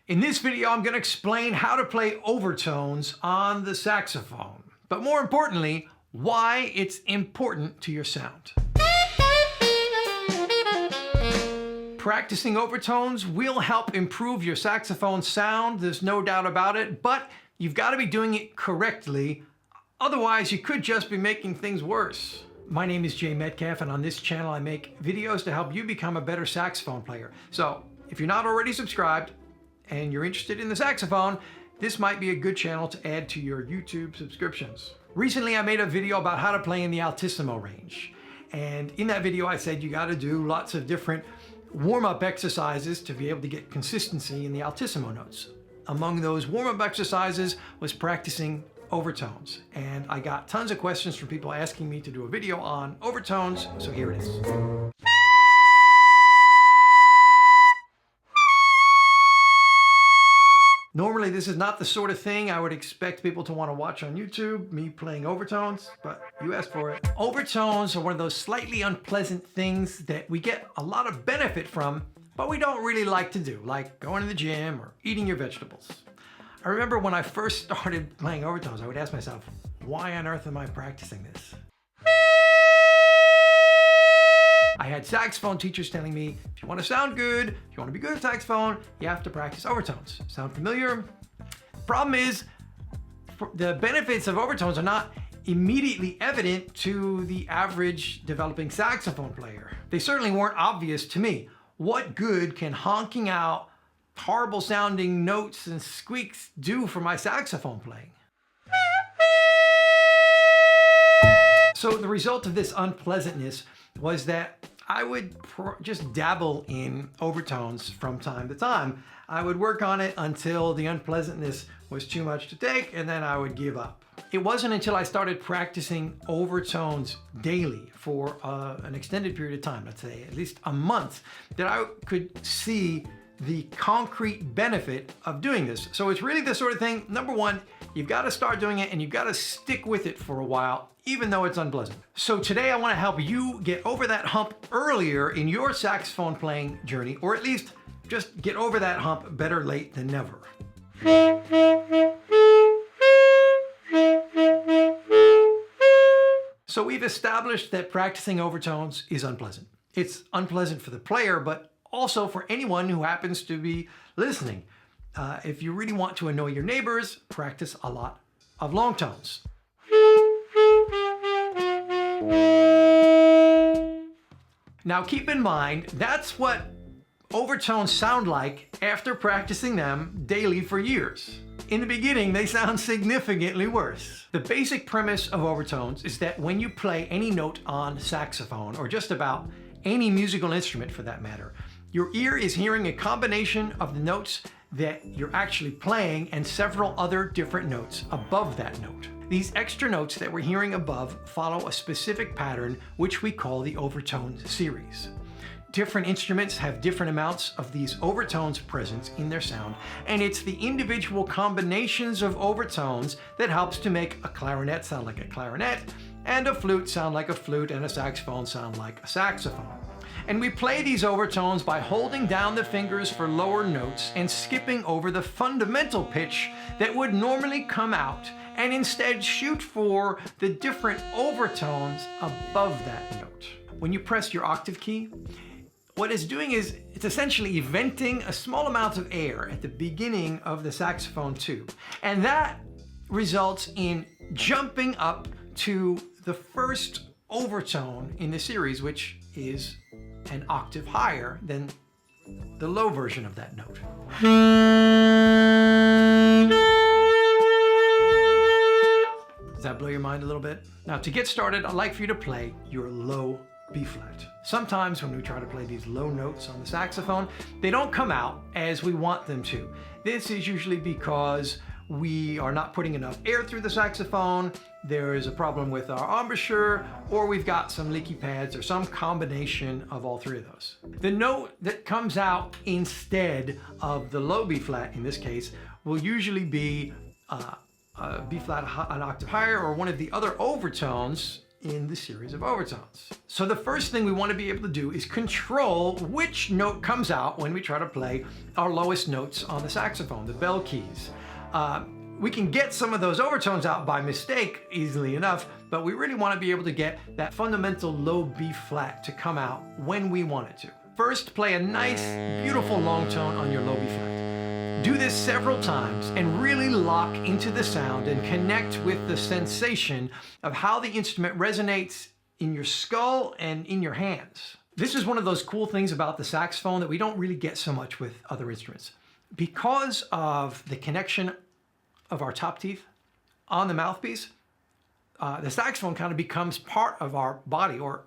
In this video, I'm going to explain how to play overtones on the saxophone, but more importantly, why it's important to your sound. Practicing overtones will help improve your saxophone sound, there's no doubt about it, but you've got to be doing it correctly, otherwise you could just be making things worse. My name is Metcalf, and on this channel I make videos to help you become a better saxophone player. So if you're not already subscribed, and you're interested in the saxophone, this might be a good channel to add to your YouTube subscriptions. Recently, I made a video about how to play in the altissimo range. And in that video, I said you gotta do lots of different warm-up exercises to be able to get consistency in the altissimo notes. Among those warm-up exercises was practicing overtones. And I got tons of questions from people asking me to do a video on overtones, so here it is. Normally, this is not the sort of thing I would expect people to want to watch on YouTube, me playing overtones, but you asked for it. Overtones are one of those slightly unpleasant things that we get a lot of benefit from, but we don't really like to do, like going to the gym or eating your vegetables. I remember when I first started playing overtones, I would ask myself, why on earth am I practicing this? I had saxophone teachers telling me, if you want to sound good, if you want to be good at saxophone, you have to practice overtones. Sound familiar? Problem is, the benefits of overtones are not immediately evident to the average developing saxophone player. They certainly weren't obvious to me. What good can honking out horrible sounding notes and squeaks do for my saxophone playing? So the result of this unpleasantness was that I would just dabble in overtones from time to time. I would work on it until the unpleasantness was too much to take, and then I would give up. It wasn't until I started practicing overtones daily for an extended period of time, let's say at least a month, that I could see the concrete benefit of doing this. So it's really the sort of thing, number one, you've got to start doing it and you've got to stick with it for a while, even though it's unpleasant. So today I want to help you get over that hump earlier in your saxophone playing journey, or at least just get over that hump better late than never. So we've established that practicing overtones is unpleasant. It's unpleasant for the player, but also for anyone who happens to be listening. If you really want to annoy your neighbors, practice a lot of long tones. Now keep in mind, that's what overtones sound like after practicing them daily for years. In the beginning, they sound significantly worse. The basic premise of overtones is that when you play any note on saxophone, or just about any musical instrument for that matter, your ear is hearing a combination of the notes that you're actually playing and several other different notes above that note. These extra notes that we're hearing above follow a specific pattern, which we call the overtone series. Different instruments have different amounts of these overtones present in their sound, and it's the individual combinations of overtones that helps to make a clarinet sound like a clarinet, and a flute sound like a flute, and a saxophone sound like a saxophone. And we play these overtones by holding down the fingers for lower notes and skipping over the fundamental pitch that would normally come out, and instead shoot for the different overtones above that note. When you press your octave key, what it's doing is it's essentially venting a small amount of air at the beginning of the saxophone tube. And that results in jumping up to the first overtone in the series, which is an octave higher than the low version of that note. Does that blow your mind a little bit? Now, to get started, I'd like for you to play your low B flat. Sometimes when we try to play these low notes on the saxophone, they don't come out as we want them to. This is usually because we are not putting enough air through the saxophone, there is a problem with our embouchure, or we've got some leaky pads, or some combination of all three of those. The note that comes out instead of the low B flat in this case will usually be B flat an octave higher, or one of the other overtones in the series of overtones. So the first thing we want to be able to do is control which note comes out when we try to play our lowest notes on the saxophone, the bell keys. We can get some of those overtones out by mistake easily enough, but we really want to be able to get that fundamental low B flat to come out when we want it to. First, play a nice, beautiful long tone on your low B flat. Do this several times and really lock into the sound and connect with the sensation of how the instrument resonates in your skull and in your hands. This is one of those cool things about the saxophone that we don't really get so much with other instruments. Because of the connection of our top teeth on the mouthpiece, the saxophone kind of becomes part of our body, or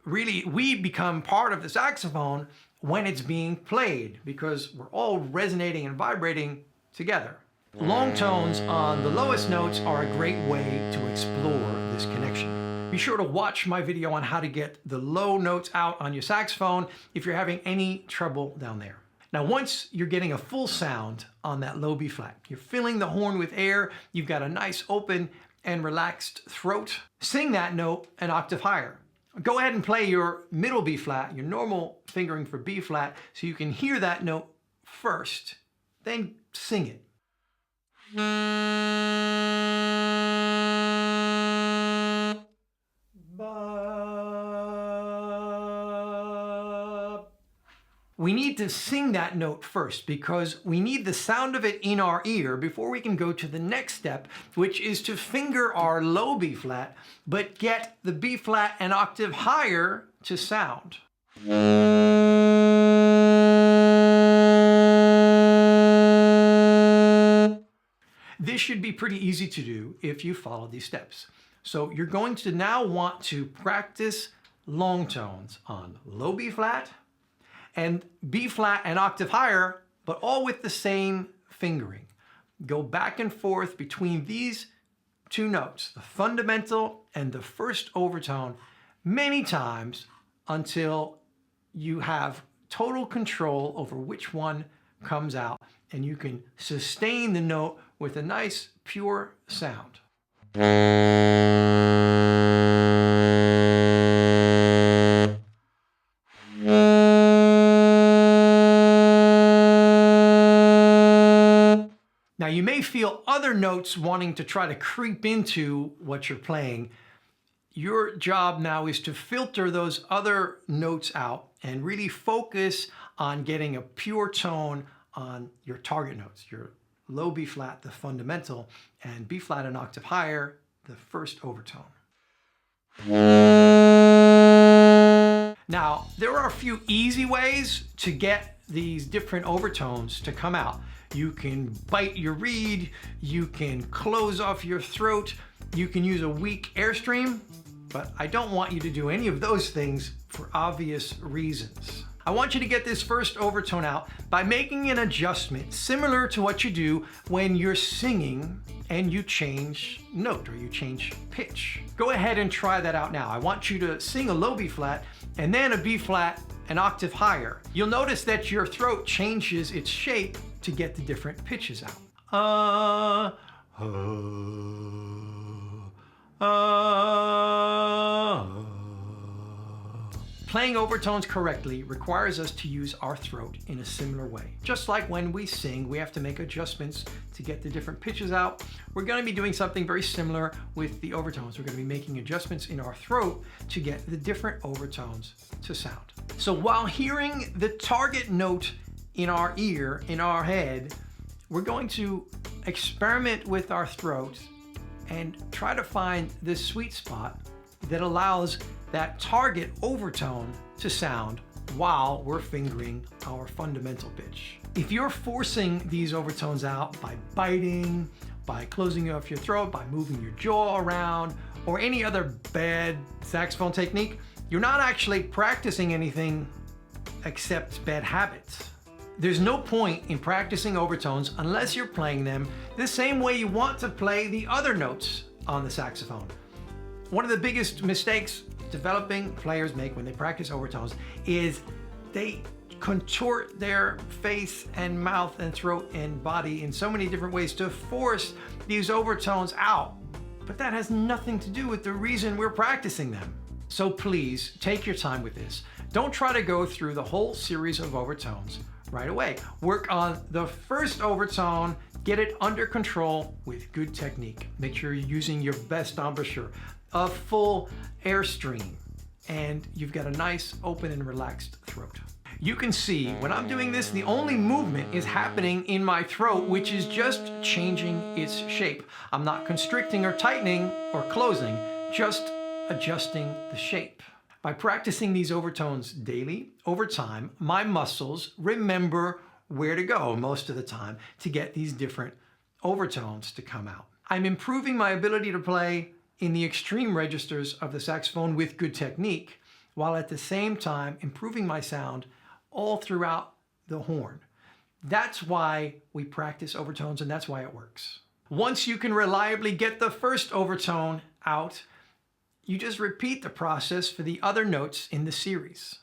really we become part of the saxophone when it's being played because we're all resonating and vibrating together. Long tones on the lowest notes are a great way to explore this connection. Be sure to watch my video on how to get the low notes out on your saxophone if you're having any trouble down there. Now, once you're getting a full sound on that low B flat, you're filling the horn with air, you've got a nice open and relaxed throat, sing that note an octave higher. Go ahead and play your middle B flat, your normal fingering for B flat, so you can hear that note first, then sing it. We need to sing that note first because we need the sound of it in our ear before we can go to the next step, which is to finger our low B flat, but get the B flat an octave higher to sound. This should be pretty easy to do if you follow these steps. So you're going to now want to practice long tones on low B flat, and B flat an octave higher, but all with the same fingering. Go back and forth between these two notes, the fundamental and the first overtone, many times until you have total control over which one comes out, and you can sustain the note with a nice, pure sound. Now, you may feel other notes wanting to try to creep into what you're playing. Your job now is to filter those other notes out and really focus on getting a pure tone on your target notes, your low B flat, the fundamental, and B flat an octave higher, the first overtone. Now, there are a few easy ways to get these different overtones to come out. You can bite your reed, you can close off your throat, you can use a weak airstream, but I don't want you to do any of those things for obvious reasons. I want you to get this first overtone out by making an adjustment similar to what you do when you're singing and you change note or you change pitch. Go ahead and try that out now. I want you to sing a low B flat and then a B flat an octave higher. You'll notice that your throat changes its shape to get the different pitches out. Playing overtones correctly requires us to use our throat in a similar way. Just like when we sing, we have to make adjustments to get the different pitches out. We're going to be doing something very similar with the overtones. We're going to be making adjustments in our throat to get the different overtones to sound. So while hearing the target note in our ear, in our head, we're going to experiment with our throat and try to find this sweet spot that allows that target overtone to sound while we're fingering our fundamental pitch. If you're forcing these overtones out by biting, by closing off your throat, by moving your jaw around, or any other bad saxophone technique, you're not actually practicing anything except bad habits. There's no point in practicing overtones unless you're playing them the same way you want to play the other notes on the saxophone. One of the biggest mistakes developing players make when they practice overtones is they contort their face and mouth and throat and body in so many different ways to force these overtones out. but that has nothing to do with the reason we're practicing them. So please take your time with this. Don't try to go through the whole series of overtones right away. Work on the first overtone, get it under control with good technique. Make sure you're using your best embouchure, a full airstream, and you've got a nice open and relaxed throat. You can see when I'm doing this, the only movement is happening in my throat, which is just changing its shape. I'm not constricting or tightening or closing, just adjusting the shape. By practicing these overtones daily, over time, my muscles remember where to go most of the time to get these different overtones to come out. I'm improving my ability to play in the extreme registers of the saxophone with good technique, while at the same time improving my sound all throughout the horn. That's why we practice overtones, and that's why it works. Once you can reliably get the first overtone out, you just repeat the process for the other notes in the series.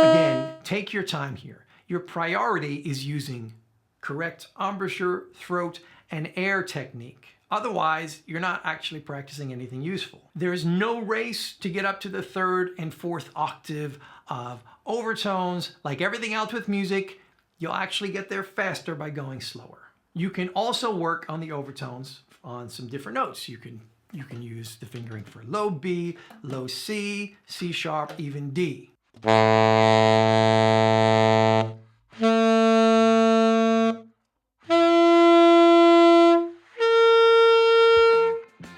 Again, take your time here. Your priority is using correct embouchure, throat, and air technique. Otherwise, you're not actually practicing anything useful. There is no race to get up to the third and fourth octave of overtones. Like everything else with music, you'll actually get there faster by going slower. You can also work on the overtones on some different notes. You can use the fingering for low B, low C, C sharp, even D.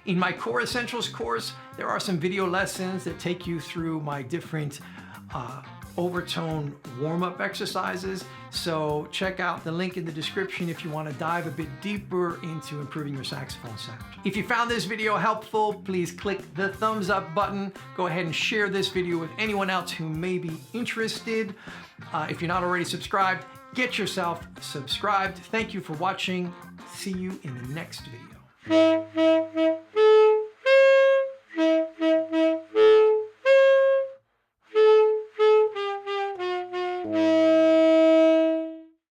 In my Core Essentials course, there are some video lessons that take you through my different overtone warm-up exercises. So check out the link in the description if you want to dive a bit deeper into improving your saxophone sound. If you found this video helpful, please click the thumbs up button. Go ahead and share this video with anyone else who may be interested. If you're not already subscribed, get yourself subscribed. Thank you for watching. See you in the next video.